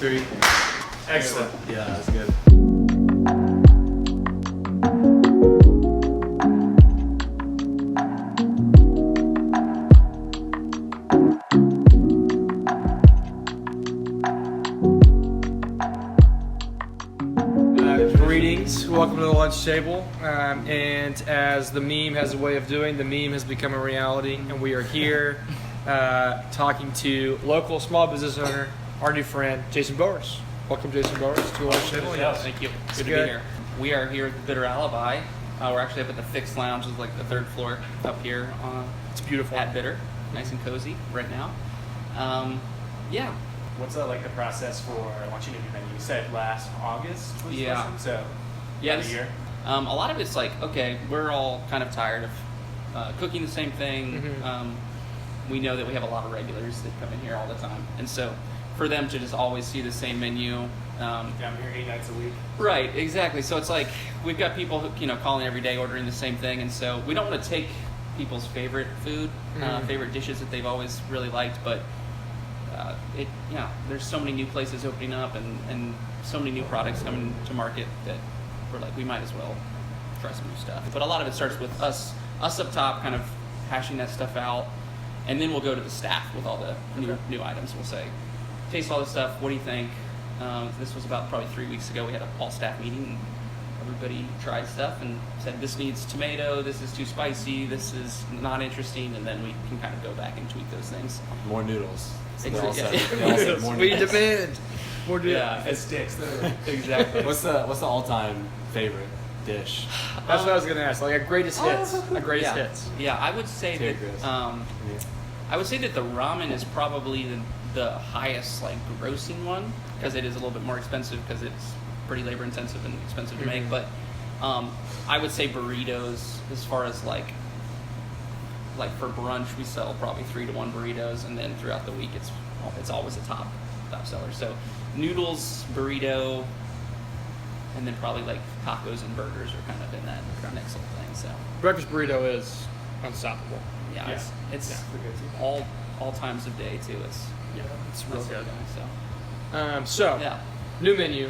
3. Excellent. Yeah, that's good. Greetings, welcome to the lunch table. And as the meme has a way of doing, the meme has become a reality, and we are here talking to local small business owner, our new friend, Jason Bowers. Welcome, Jason Bowers, to the lunch table. Yes, thank you. Good to be here. We are here at the Bitter Alibi. We're actually up at the Fixed Lounge, is like the 3rd floor up here. It's beautiful. At Bitter, nice and cozy right now. Yeah. What's like the process for launching a new menu? You said last August was Yeah. launching, so Yeah. a year. A lot of it's like, okay, we're all kind of tired of cooking the same thing. Mm-hmm. We know that we have a lot of regulars that come in here all the time, and so for them to just always see the same menu. I'm here 8 nights a week. Right, exactly. So it's like we've got people who, calling every day, ordering the same thing, and so we don't want to take people's favorite food, favorite dishes that they've always really liked, but there's so many new places opening up and so many new products coming to market that we're like, we might as well try some new stuff. But a lot of it starts with us up top, kind of hashing that stuff out, and then we'll go to the staff with all the new items. We'll say, taste all this stuff. What do you think? This was about probably 3 weeks ago. We had a all staff meeting. And everybody tried stuff and said, this needs tomato, this is too spicy, this is not interesting, and then we can kind of go back and tweak those things. More noodles. So they all Exactly. said- they all said more We noodles. demand more noodles. Yeah, It sticks. exactly. What's the all-time favorite dish? That's what I was going to ask. Like a greatest hits. A greatest yeah. hits. Yeah, I would say Take Chris. that I would say that the ramen is probably the highest like grossing one, because it is a little bit more expensive because it's pretty labor intensive and expensive to make. But I would say burritos, as far as like for brunch, we sell probably 3 to 1 burritos, and then throughout the week it's always a top seller. So noodles, burrito, and then probably like tacos and burgers are kind of in that next little thing. So Breakfast burrito is unstoppable. yeah, Yeah. it's the go-to. all times of day too. It's real That's good. So So, yeah. new menu.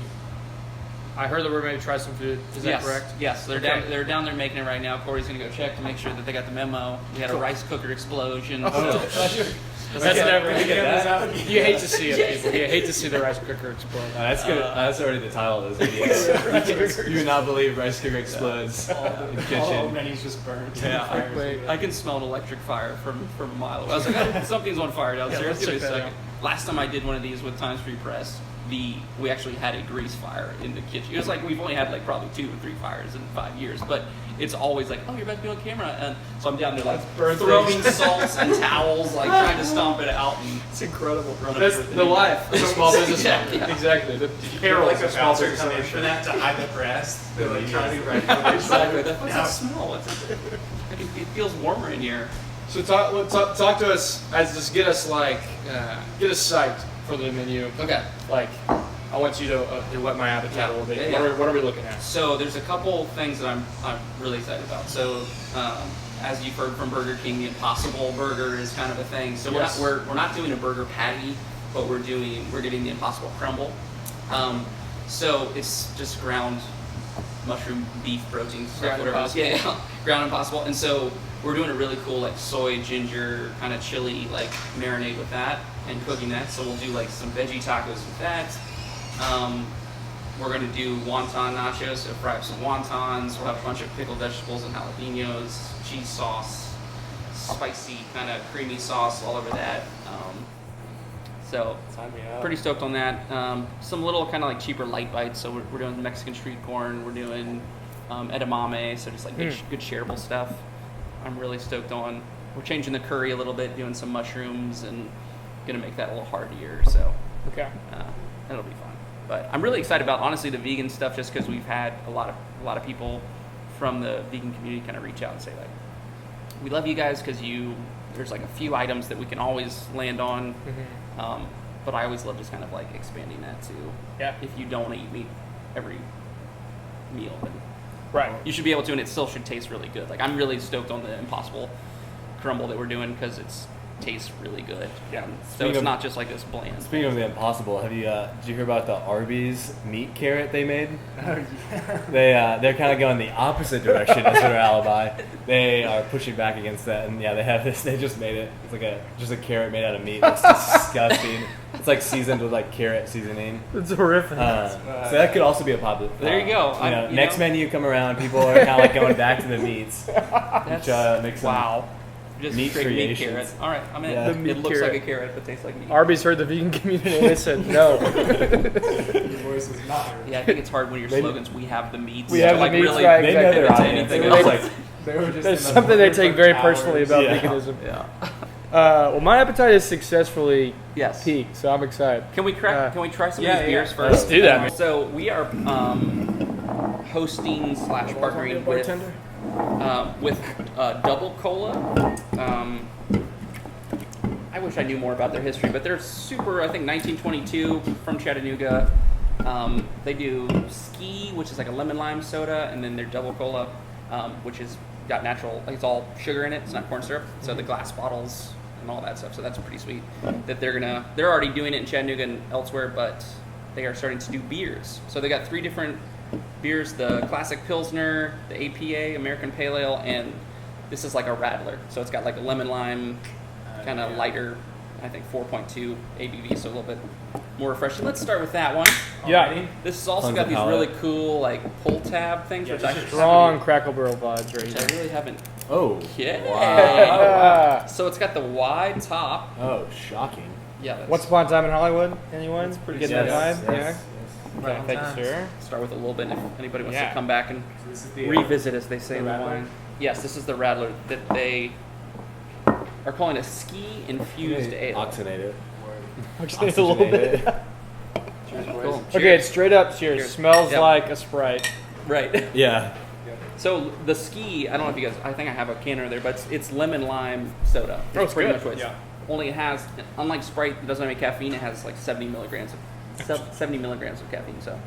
I heard that we're going to try some food. Is that Yes, correct? yes, they're Okay. down there making it right now. Corey's gonna go check to make sure that they got the memo. We had a rice cooker explosion. That's never. Can we get this out? You hate to see it, people. You hate to see the rice cooker explode. That's good. That's already the title of this video. You would not believe rice cooker explodes in All the kitchen. menus just burned. Yeah, Wait. I can smell an electric fire from a mile away. I was like, oh, something's on fire downstairs. let's Give me a check that second. Last time I did one of these with Times Free Press, we actually had a grease fire in the kitchen. It was like we've only had like probably 2 or 3 fires in 5 years, but it's always like, oh, you're about to be on camera, and so I'm down there like throwing salts and towels, like trying to stomp it out. And It's incredible. Run up That's everything. the life of a small business owner. Yeah. Exactly. The You're perils like of a small bouncer business coming in ownership. for that to hide the breast. They're like trying to right. Exactly. What's Now- that smell? It feels warmer in here. So talk to us as just get us get us psyched for the menu. Okay. Like, I want you to whet my appetite a little bit. Yeah. What are we looking at? So there's a couple things that I'm really excited about. So as you've heard from Burger King, the Impossible Burger is kind of a thing. So Yes. we're not doing a burger patty, but we're getting the Impossible Crumble. So it's just ground mushroom beef protein stuff, Ground whatever. Impossible. Yeah, ground Impossible. And so we're doing a really cool like soy, ginger, kind of chili like marinade with that and cooking that. So we'll do like some veggie tacos with that. We're going to do wonton nachos, so fry up some wontons. We'll have a bunch of pickled vegetables and jalapenos, cheese sauce, spicy kind of creamy sauce all over that. So Sign me up. pretty stoked on that. Some little kind of like cheaper light bites. So we're doing Mexican street corn. We're doing edamame, so just like good shareable stuff. I'm really stoked on. We're changing the curry a little bit, doing some mushrooms, and gonna make that a little heartier. So Okay. that'll be fun. But I'm really excited about honestly the vegan stuff, just because we've had a lot of people from the vegan community kind of reach out and say like, we love you guys because there's like a few items that we can always land on. But I always love just kind of like expanding that to if you don't want to eat meat every meal, then Right. you should be able to, and it still should taste really good. Like I'm really stoked on the Impossible Crumble that we're doing because it's tastes really good. Yeah. So Speaking it's of- not just like this bland. Speaking of the impossible, did you hear about the Arby's meat carrot they made? They're kind of going the opposite direction as Bitter Alibi. They are pushing back against that, and yeah, they have this. They just made it. It's like just a carrot made out of meat. It's disgusting. It's like seasoned with like carrot seasoning. It's horrific. So that could also be a popular. There you go. Next menu come around, people are kind of like going back to the meats, which makes them wow. Just meat straight meat creations. carrot. All right, I'm in. Yeah. The meat It looks carrot. like a carrot, but tastes like meat. Arby's heard the vegan community and they said no. Your voice is not heard. Yeah, I think it's hard when your They- slogans. We have the meats. We to, have the like, meats, really right, They know their pivot to audience. anything It's else. like They were just There's in the something they market take for very hours. personally about Yeah. veganism. Yeah. Well, my appetite is successfully Yes. peaked, so I'm excited. Can we can we try some yeah, of these beers yeah. first? Let's do that, man. So we are hosting / partnering with Double Cola. I wish I knew more about their history, but they're super. I think 1922 from Chattanooga. They do Ski, which is like a lemon lime soda, and then their Double Cola, which is got natural. Like it's all sugar in it. It's not corn syrup. So the glass bottles and all that stuff. So that's pretty sweet. That they're already doing it in Chattanooga and elsewhere, but they are starting to do beers. So they got 3 different beers: the Classic Pilsner, the APA American Pale Ale, and this is like a Rattler. So it's got like a lemon lime, kind of lighter. I think 4.2 ABV, so a little bit more refreshing. Let's start with that one. Yeah, This has also Cleanse got the these palate. really cool like pull tab things, Yeah, which I strong Crackle Barrel vibes right Which here. I really haven't. oh Okay. Ah. So it's got the wide top. oh shocking. Yeah. That's, Once Upon a Time in Hollywood? Anyone? That's pretty Getting that Yes, vibe? yes, Yeah. Okay, thank you, sir. start with a little bit if anybody wants Yeah. to come back and So this is the revisit, as they say in the Rattler? wine. Yes, this is the Rattler that they are calling a ski infused ale. Oxygenate it. Just a little bit. Cool. Okay, Cheers. it's straight up cheers. Cheers. Smells Yep. like a Sprite. Right. Yeah. So the ski, I don't know if you guys, I think I have a can over there, but it's lemon lime soda. Oh, it's pretty good. much what it's. Yeah. Only it has, unlike Sprite, it doesn't have any caffeine. It has like 70 milligrams of caffeine. So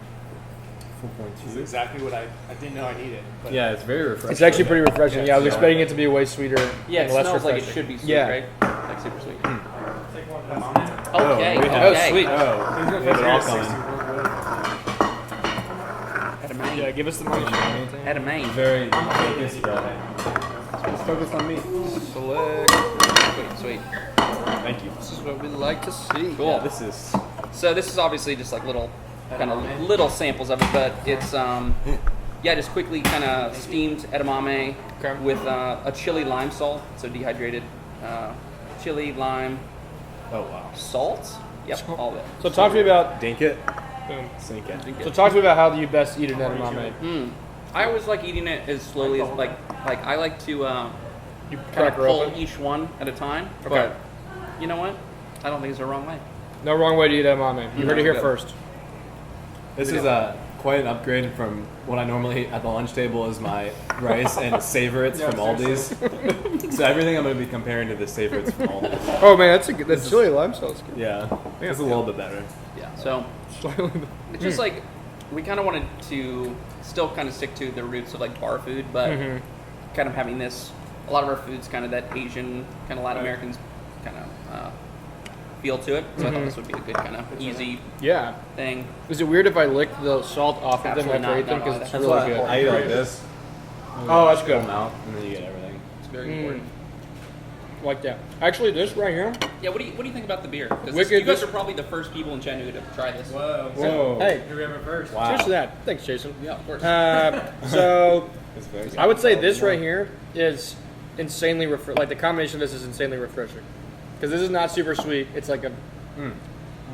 This is exactly what I didn't know I needed. But Yeah, it's very refreshing. It's actually pretty refreshing. Yeah, I was Yeah. expecting it to be way sweeter. yeah, it and less smells like it refreshing. should be sweet, Yeah. right? Like super sweet. Take one of them on it. Okay. we have- Okay. Oh, sweet. Oh, we have it all coming. Edamame. Yeah, give us the money. Edamame. Very focused, focused on me. Select. Sweet, sweet. Thank you. This is what we like to see. Cool. Yeah, this is So this is obviously just like little, kind of little samples of it, but it's yeah, just quickly kind of steamed edamame Okay. with a chili lime salt, so dehydrated chili lime oh wow. salt. Yep, all of it. So talk to me about. Dink it. Boom. Sink it. So talk to me about how do you best eat an edamame. I always like eating it as slowly as like I like to You kind crack of her pull open. each one at a time. Okay. But you know what? I don't think it's the wrong way. No wrong way to eat edamame. You heard it here Good. first. This is quite an upgrade from what I normally eat at the lunch table is my rice and savorites from Aldi's. So everything I'm going to be comparing to the savorites from Aldi's. Oh man, that's a good. That chili lime sauce. Good. Yeah, it's a little bit better. Yeah. So it's just like we kind of wanted to still kind of stick to the roots of like bar food, but kind of having this. A lot of our food's kind of that Asian, kind of Latin American kind of feel to it. So I thought this would be a good kind of easy Yeah. thing. Is it weird if I lick the salt off of them Absolutely after I eat them? not, Because no, it's that's really why good. I eat like this. Oh, that's good. Pull 'em out, and then you get everything. It's very important. Like that. Actually, this right here. Yeah. What do you think about the beer? 'Cause Wicked. you guys are probably the first people in Chattanooga to try this. Whoa. Whoa. Hey, Here we have it first. Wow. cheers to that. Thanks, Jason. Yeah, of course. So It's very I would say this right here is insanely like the combination of this is insanely refreshing. Because this is not super sweet. It's like a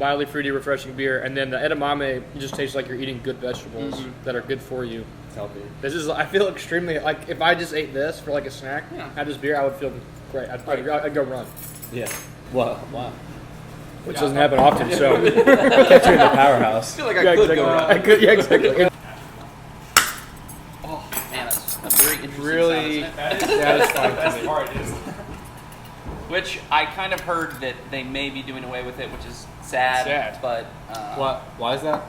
mildly fruity, refreshing beer, and then the edamame you just tastes like you're eating good vegetables that are good for you. It's healthy. This is I feel extremely like if I just ate this for like a snack, Yeah. had this beer, I would feel great. I'd go run, Yeah. Wow. Wow. which doesn't happen often. So Catch you in the powerhouse. I feel like I yeah, could exactly. go I around. could, yeah, exactly. Oh man, that's very interesting. Really- sound, isn't it? That is Satisfying the to best me. part is Which I kind of heard that they may be doing away with it, which is sad. Sad. But Why is that?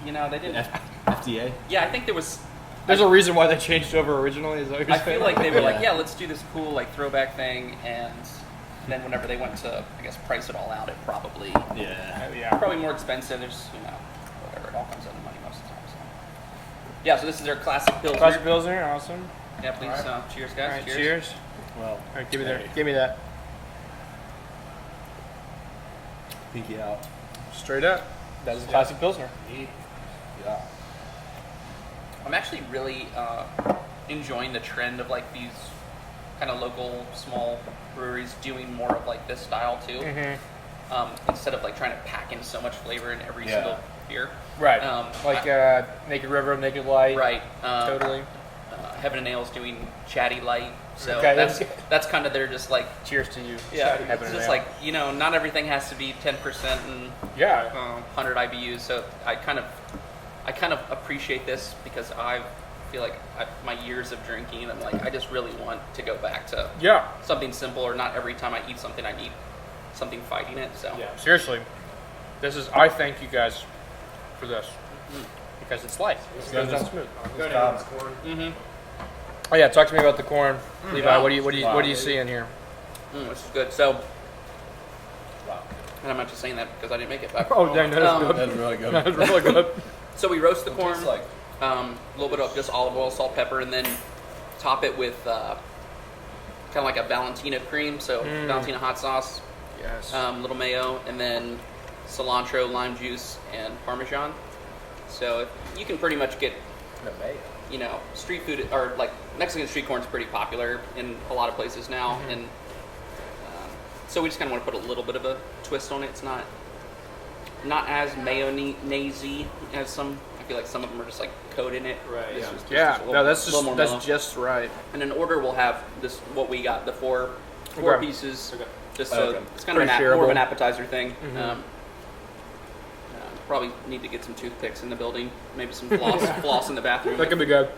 you know, they didn't. FDA. Yeah, I think there was. There's a reason why they changed over originally. Is that what you're I feel saying? like they were like, Yeah. yeah, let's do this cool like throwback thing, and then whenever they went to, I guess, price it all out, it probably Yeah. probably more expensive. There's, whatever, it all comes out of money most of the time. So. Yeah, so this is their classic Pilsner. Classic Pilsner, awesome. Yeah, please. All right. Cheers, All guys. right, cheers. Well, All right, give me hey, that. Give me that. Pinky out. Straight up. That is a classic Pilsner. Yeah. I'm actually really enjoying the trend of like these kind of local small breweries doing more of like this style too. Instead of like trying to pack in so much flavor in every single beer. Right. Naked River, Naked Light. Right. Totally. Heaven and Ale's doing Chatty Light. So Okay, that's kind of their just like Cheers to you. yeah. Heaven It's and just Ale. like not everything has to be 10% and Yeah. 100 IBUs. So I kind of appreciate this because I feel like my years of drinking, I'm like I just really want to go back to Yeah. something simple, or not every time I eat something I need something fighting it. So Yeah. Seriously. I thank you guys for this. Because it's light. It goes down smooth. Go down this corn. Oh yeah, talk to me about the corn. Levi, yeah. what do you Wow. see in here? This is good. So Wow. and I'm not just saying that because I didn't make it back. Oh dang, that is good. That's really good. That is really good. So we roast the corn, Tastes like a little bit of just olive oil, salt, pepper, and then top it with kind of like a Valentina cream. So Valentina hot sauce, Yes. little mayo, and then cilantro, lime juice, and Parmesan. So you can pretty much get, street food, or like Mexican street corn is pretty popular in a lot of places now. And so we just kind of want to put a little bit of a twist on it. It's not as mayonnaise-y as some. I feel like some of them are just like coated in it. Right, This yeah. is just Yeah. a little- No, that's little more mellow. just right. And in order, we'll have this what we got, the four Okay. pieces. Okay. Just so Okay. it's kind of Pretty more of shareable. an appetizer thing. Probably need to get some toothpicks in the building, maybe some floss in the bathroom. That could be good.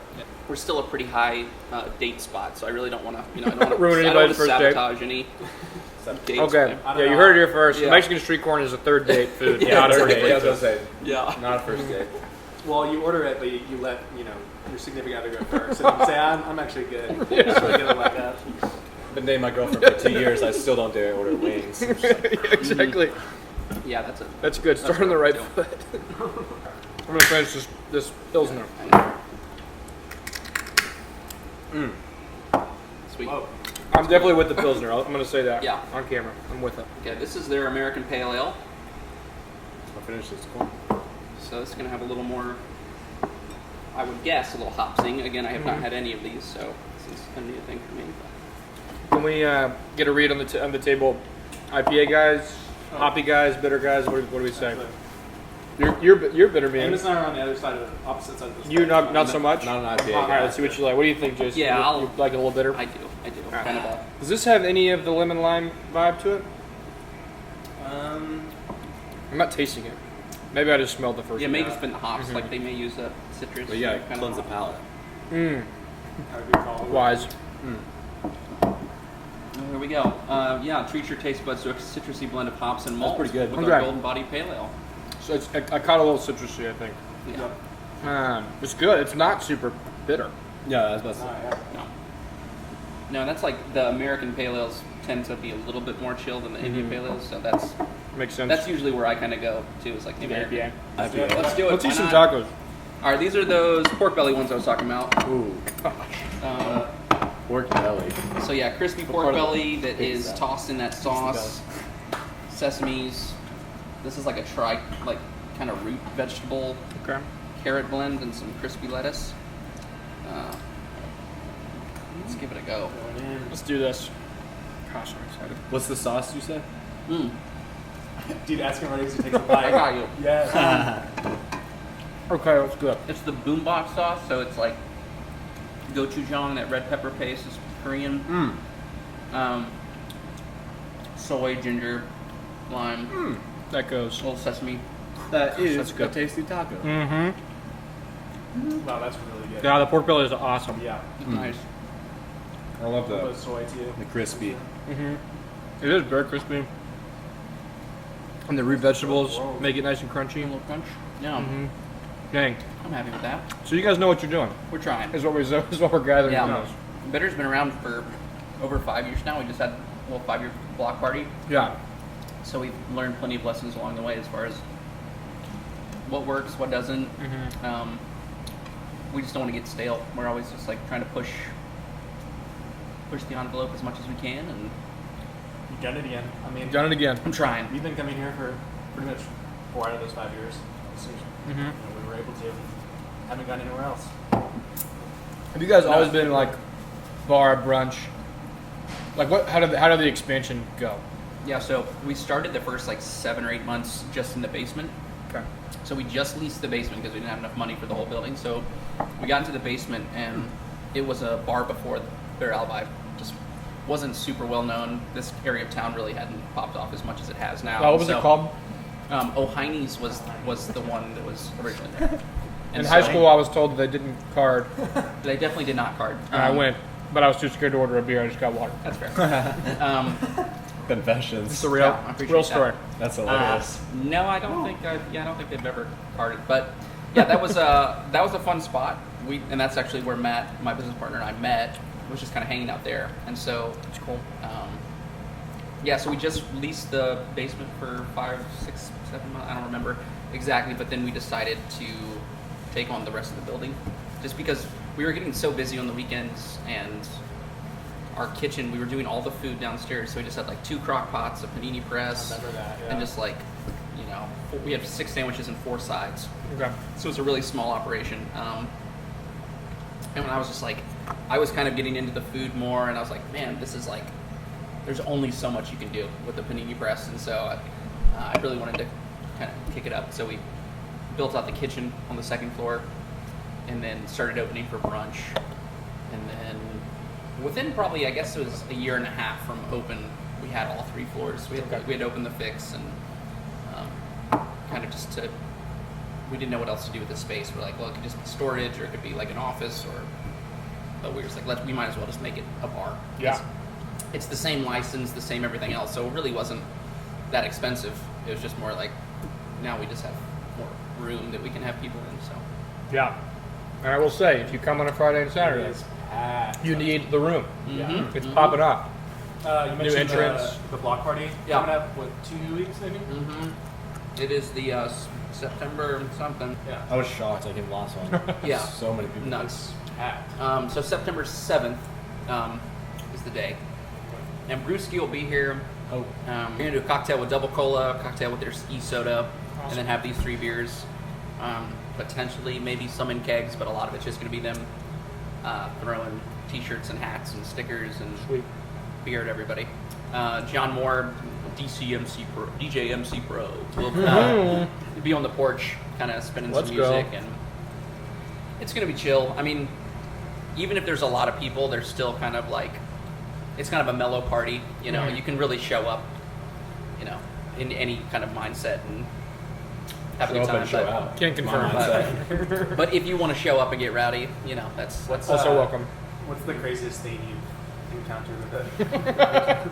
We're still a pretty high date spot, so I really don't want to, I don't want to Ruin anybody's first date. sabotage any dates. Okay. I don't Yeah, you know. heard it here first. Yeah. Mexican street corn is a third date food. Yeah, Not a Third first date, date I was food. gonna say, Yeah. not a first date. Well, you order it, but you let your significant other go first, and you say, "I'm actually good." Just really get a leg up. Been dating my girlfriend for 2 years. I still don't dare order wings. Exactly. Yeah, that's it. That's good. Start on the right too. foot. I'm gonna finish this Pilsner. Sweet. Whoa. I'm definitely with the Pilsner. I'm gonna say that. Yeah. On camera. I'm with it. Okay, this is their American Pale Ale. I'll finish this corn. So this is going to have a little more, I would guess, a little hopsing. Again, I have not had any of these, so this is a new thing for me. Can we get a read on the table? IPA guys, hoppy guys, bitter guys. What do we say? You're bitter And man. it's not on the other side of the opposite side of the You spectrum. not so much. Not an IPA. All right, let's see what you like. What do you think, Jason? Yeah, you, I'll- you like it a little bitter. I do. right. Kind of a, Does this have any of the lemon lime vibe to it? Um, I'm not tasting it. Maybe I just smelled the first. yeah, maybe one. it's been the hops. Like they may use a citrus. But yeah, kind cleanse the of palate. I would recall. Wise. Here we go. Yeah, treat your taste buds to a citrusy blend of hops and malt. pretty good. With Okay. our Golden Body Pale Ale. So I caught a little citrusy, I think. Yeah. It's good. It's not super bitter. Yeah, I was about to Oh, say. yeah. No, that's like the American Pale Ales tend to be a little bit more chill than the Indian Pale Ales, so Makes sense. that's usually where I kind of go to. Is like the American. IPA. IPA. Let's do it. Let's eat Why some not? tacos. All right, these are those pork belly ones I was talking about. Ooh, Um, pork belly. so yeah, crispy What pork part of belly the that pig is is that? tossed in that sauce. Sesames. This is like a kind of root vegetable Okay. carrot blend and some crispy lettuce. Let's give it a go. Let's do this. Gosh, I'm excited. What's the sauce you said? Dude, ask him ready to take a bite. I got you. Yeah. Okay, let's go. It's the boombox sauce, so it's like gochujang, that red pepper paste is Korean. Soy, ginger, lime, That goes. a little sesame. That is That's good. a tasty taco. Mm-hmm. Wow, that's really good. Yeah, the pork belly is awesome. Yeah. Nice. I love A little soy too. the crispy. It is very crispy. And the root vegetables make it nice and A crunchy. little crunch. Yeah, Dang. I'm happy with that. So you guys know what you're doing. We're trying. Is what we're gathering Yeah. from this. Bitter's been around for over 5 years now. We just had 5-year block party. Yeah. So we've learned plenty of lessons along the way as far as what works, what doesn't. We just don't want to get stale. We're always just like trying to push the envelope as much as we can, and You've done it again. I mean, Done it again. I'm trying. we've been coming here for pretty much 4 out of those 5 years. So, you know, we were able to. Haven't gone anywhere else. Have you guys always been like bar, brunch? Like what? How did the expansion go? Yeah, so we started the first like 7 or 8 months just in the basement. Okay. So we just leased the basement because we didn't have enough money for the whole building. So we got into the basement, and it was a bar before the Bitter Alibi. Just wasn't super well known. This area of town really hadn't popped off as much as it has now. What was it called? O'Heine's was the one that was originally there. In high school, I was told that they didn't card. They definitely did not card. And I went, but I was too scared to order a beer. I just got water. That's fair. Confessions. It's a real, Yeah, I appreciate real that. story. That's hilarious. No, I don't think. I don't think they've ever carded. But yeah, that was a fun spot. And that's actually where Matt, my business partner, and I met. Was just kind of hanging out there, and so It's cool. yeah. So we just leased the basement for 5, 6, 7 months. I don't remember exactly, but then we decided to take on the rest of the building, just because we were getting so busy on the weekends, and our kitchen, we were doing all the food downstairs, so we just had like 2 crock pots, a panini press, I remember that, yeah. and just like, you know, we had 6 sandwiches and 4 sides. Okay. So it's a really small operation. And when I was just like, I was kind of getting into the food more, and I was like, man, this is like, there's only so much you can do with the panini press, and so I really wanted to kind of kick it up. So we built out the kitchen on the 2nd floor, and then started opening for brunch, and then within probably, I guess it was a year and a half from open, we had all 3 floors. We had opened the fix, and kind of just we didn't know what else to do with this space. We're like, well, it could just be storage, or it could be like an office, but we were just like, we might as well just make it a bar. Yeah. It's the same license, the same everything else, so it really wasn't that expensive. It was just more like, now we just have more room that we can have people in. So Yeah. And I will say, if you come on a Friday and Saturday, It is packed. you need the room. Mhm. It's popping off. You mentioned entrance. the block party Yeah. coming up, what, 2 weeks maybe? it is the September something. Yeah. I was shocked. I came last one. Yeah. So many people. Nuts. Packed. So September 7th is the day, and Brewski will be here. Oh. We're gonna do a cocktail with double cola, a cocktail with their e-soda, and then have these 3 beers. Potentially, maybe some in kegs, but a lot of it's just gonna be them throwing T-shirts and hats and stickers and Sweet. beer at everybody. John Moore, DJ MC Pro, will be on the porch, kind of spinning Let's some go. music, and it's gonna be chill. I mean, even if there's a lot of people, there's still kind of like, it's kind of a mellow party. You know, you can really show up, you know, in any kind of mindset and have a Show good up time. and show out. Can't confirm. But if you want to show up and get rowdy, you know, that's Also welcome. What's the craziest thing you've encountered with it?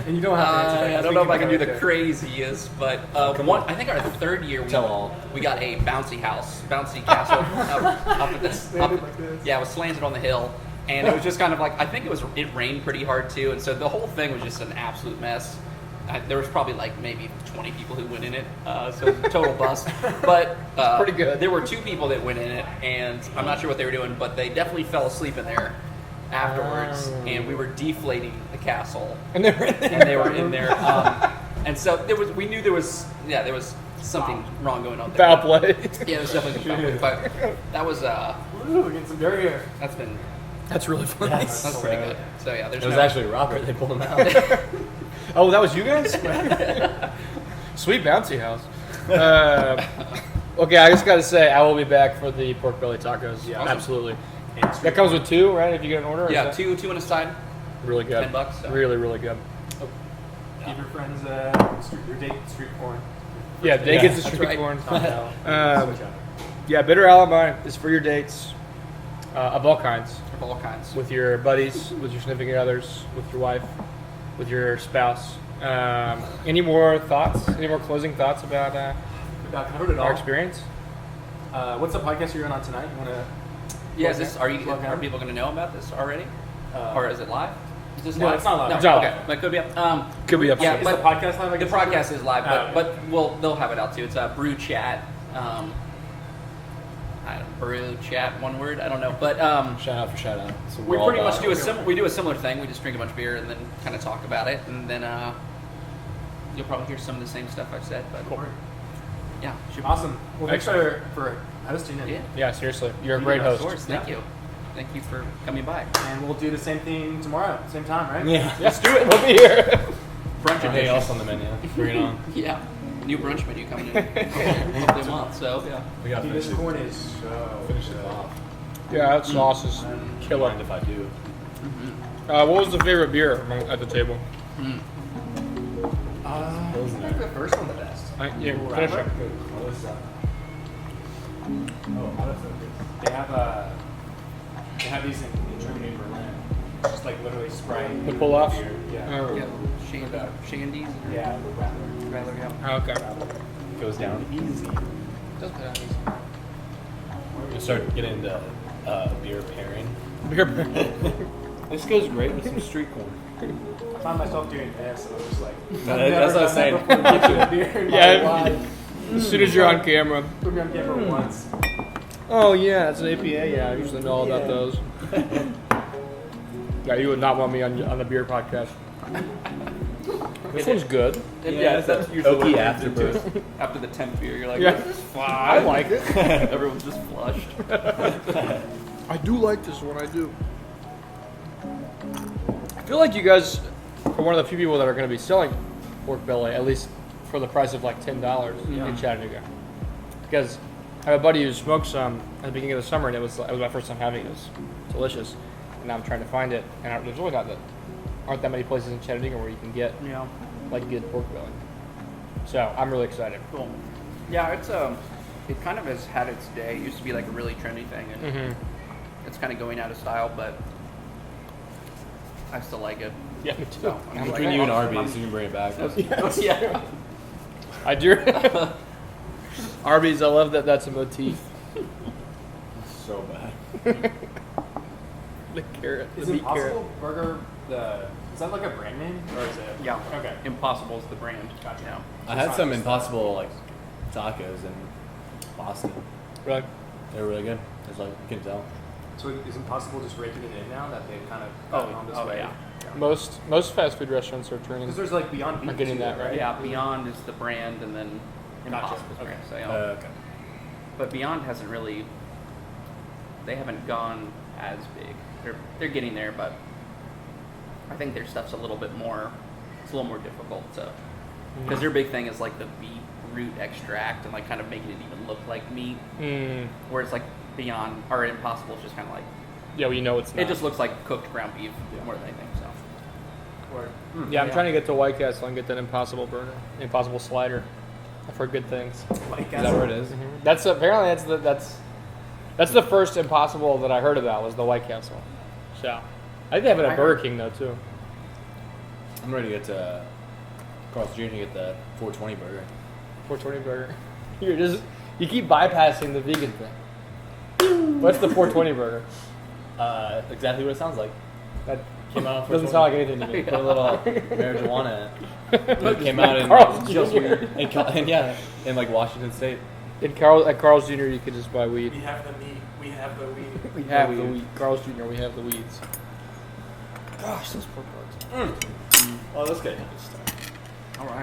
And you don't have to answer that. I 'cause don't we know if I go can do the there. craziest, but I think our 3rd year Tell all. we got a bouncy castle up at this. Slanted like this. Yeah, it was slanted on the hill, and it was just kind of like, I think it rained pretty hard too, and so the whole thing was just an absolute mess. There was probably like maybe 20 people who went in it, so it was a total bust. But Pretty good. There were 2 people that went in it, and I'm not sure what they were doing, but they definitely fell asleep in there afterwards, and we were deflating the castle, And they were in there. and they were in there, and so we knew there was something wrong going on there. Foul play. Yeah, it was definitely foul play, but that was Ooh, we're getting some dirty here. That's really funny. that's pretty good. So yeah, there's It was no, actually Robert. They pulled him out. Oh, that was you guys? Sweet bouncy house. Okay, I just got to say, I will be back for the pork belly tacos. Yeah. Absolutely. And That comes with 2, right? If you get an order? or yeah, is that- two on a side. Really good. $10, so. Really, really good. Give your friends your date street corn. Yeah, they Yeah, get the that's street right. corn. Taco. Um, Switch up. Yeah, Bitter Alibi is for your dates of all kinds. Of all kinds. With your buddies, with your significant others, with your wife, with your spouse. Any more thoughts? Any more closing thoughts about We about covered it all. our experience? What's the podcast you're on tonight? You want to? Yeah, are people Plug in. going to know about this already, or is it live? Is this No, live? it's not live. No, It's not okay. live. That could be up. Could be up. Yeah, Is but the podcast live? I the guess? podcast is live, Oh, but okay. they'll have it out too. It's a brew chat. I don't brew chat, one word. I don't know, but Shout out for shout out. So we we're all pretty much about- do a similar thing. We just drink a bunch of beer and then kind of talk about it, and then you'll probably hear some of the same stuff I've said. But yeah, should be Awesome. Well, thanks for hosting it. Yeah. Yeah, seriously, you're a You great guys host. Of course, thank you. Thank you for coming by. And we'll do the same thing tomorrow, same time, right? Yeah. Let's do it. We'll be here. Brunch Anything edition. else on the menu? Bring it on. Yeah, new brunch menu coming in hopefully a month. So yeah. We got to Dude, finish this it. corn is so Finish it off. Yeah, that sauce is Mind killer. if I do? What was the favorite beer at the table? I think the first one the best. Yeah, Ooh, finish Rattler? it. What is that? Oh, they have these in Germany and Berlin. It's just like literally Sprite. The pull-offs? beer. Yeah. Oh. Yeah, Shandies. Yeah, the Rattler. Rather, yeah. Oh, okay. Goes down easy. Does go down easy. You start getting into beer pairing. Beer. This goes great with some street corn. I found myself doing this, and I was just like, No, I've that's never what I was done saying. that before drinking a beer in my Yeah. life. As soon as you're on camera. Put me on camera once. Oh yeah, it's an APA. Yeah, I usually know all about Yeah. those. Yeah, you would not want me on the beer podcast. This one's good. Yeah, that's usually Oaky what afterbirth. after the 10th beer, you're like, Yeah, "This is fine." I like it. Everyone's just flushed. I do like this one. I do. I feel like you guys are one of the few people that are going to be selling pork belly, at least for the price of like $10 in Chattanooga. Because I have a buddy who smoked some at the beginning of the summer, and it was my first time having it. It was delicious, and now I'm trying to find it, and there's really aren't that many places in Chattanooga where you can get Yeah. like good pork belly. So I'm really excited. Cool. Yeah, it's it kind of has had its day. It used to be like a really trendy thing, and Mm-hmm. it's kind of going out of style, but I still like it. Yeah, me too. So, I'm Between you and Arby's, you can bring it back. Yeah. I do. Arby's, I love that. That's a motif. So bad. The carrot, Is the meat carrot. Impossible Burger is that like a brand name or is it? Yeah. Okay. Impossible's the brand. Gotcha. Yeah. I had some Impossible like tacos in Boston. Right. They're really good. It's like you can tell. So is Impossible just raking it in now that they've kind of Oh, gotten on this oh, way? yeah. Most fast food restaurants are turning. Because there's like Beyond Meat. I'm getting too, that right. Yeah, Beyond is the brand, and then Gotcha. Impossible's the brand. So, yeah. Okay. But Beyond hasn't really. They haven't gone as big. They're getting there, but I think their stuff's a little bit more. It's a little more difficult to, because their big thing is like the beetroot extract and like kind of making it even look like meat. Mm. Where it's like Beyond or Impossible is just kind of like Yeah, well, you know it's not. it just looks like cooked ground beef more than anything. So Yeah, I'm Yeah. trying to get to White Castle and get that Impossible burger, Impossible slider. I've heard good things. Like, Is that where it is? That's apparently that's the first Impossible that I heard about was the White Castle. So I think they have it at Burger King though too. I'm ready to get to Carl's Jr. to get the 420 burger. 420 burger. You keep bypassing the vegan thing. What's the 420 burger? Exactly what it sounds like. That Came out. doesn't sound like anything to me. Put a little marijuana in it. It came out in Carl's just Jr. weird. and yeah, in like Washington State. At Carl's Jr. you could just buy weed. We have the meat. We have the weed. We have the weed. Carl's Jr. We have the weeds. Gosh, those pork bugs. Oh, that's good. all right.